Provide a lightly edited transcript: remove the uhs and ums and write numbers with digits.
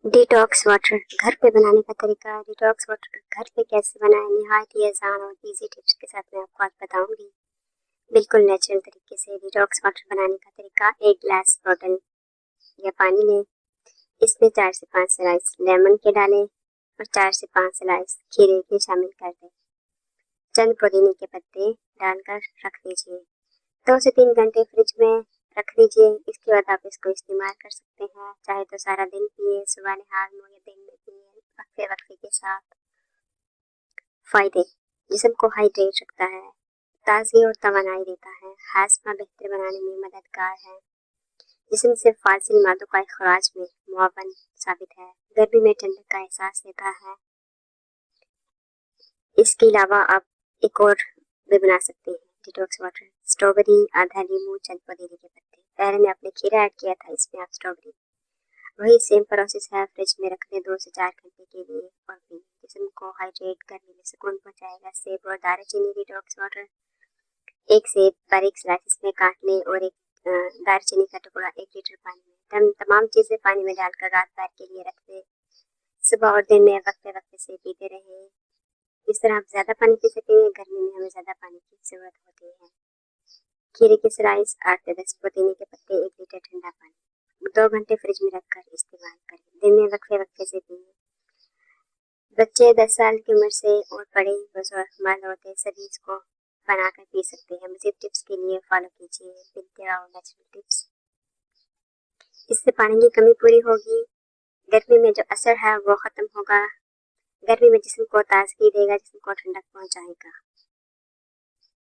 Detox water घर पे बनाने का तरीका। डिटॉक्स वाटर घर पे कैसे बनाएं, निहायत ही आसान और इजी टिप्स के साथ मैं आपको आज बताऊंगी। बिल्कुल नेचुरल तरीके से डिटॉक्स वाटर बनाने का तरीका। एक गिलास बॉटल या पानी लें, इसमें 4 से 5 स्लाइस लेमन के डालें और 4 से 5 स्लाइस खीरे के शामिल कर दें। चंद पुदीने के पत्ते डालकर रख दीजिए। 2 से 3 घंटे फ्रिज में रख दीजिए। इसके बाद आप इसको इस्तेमाल कर सकते हैं, चाहे तो सारा दिन पिए, सुबह निहाल मुँह या दिन में पिए, वक्फे वक्फे के साथ। फायदे: जिस्म को हाइड्रेट रखता है, ताजगी और तवानाई देता है, हाजमा बेहतर बनाने में मददगार है, जिस्म से फाजिल मादों का इखराज में मुआवन साबित है, गर्मी में ठंडक का एहसास देता है। इसके अलावा आप एक और भी बना सकते हैं डिटॉक्स वाटर। स्ट्रॉबेरी, आधा नींबू, चंद पुदीने के पत्ते। पहले मैं आपने खीरा ऐड किया था, इसमें आप स्ट्रॉबेरी। वही सेम प्रोसेस है, फ्रिज में रख दें 2 से 4 घंटे के लिए और फिर जिस्म को हाइड्रेट करने में सुकून पहुंचाएगा। सेब और दालचीनी डिटॉक्स वाटर। एक सेब बारीक स्लाइसेस में काट लें और एक दालचीनी का टुकड़ा 1 लीटर पानी में। तमाम चीजें पानी में डालकर रात भर के लिए रख दें। सुबह और दिन में वक्फे वक्फे से पीते रहें। इस तरह आप ज्यादा पानी पी सकेंगे। गर्मी में हमें ज्यादा पानी की जरूरत होती है। खीरे की स्लाइस, 8 से 10 पुदीने के पत्ते, 1 लीटर ठंडा पानी। 2 घंटे फ्रिज में रखकर इस्तेमाल करें। दिन में वक्फे वक्फे से पिए। बच्चे 10 साल की उम्र से और बड़े बुजुर्ग, मर्द होते सभी इसको बनाकर पी सकते हैं। मज़ीद टिप्स के लिए फॉलो कीजिए विद्या और नेचुरल टिप्स। इससे पानी की कमी पूरी होगी। गर्मी में जो असर है वो खत्म होगा। गर्मी में जिस्म को ताजगी देगा, जिस्म को ठंडक पहुंचाएगा।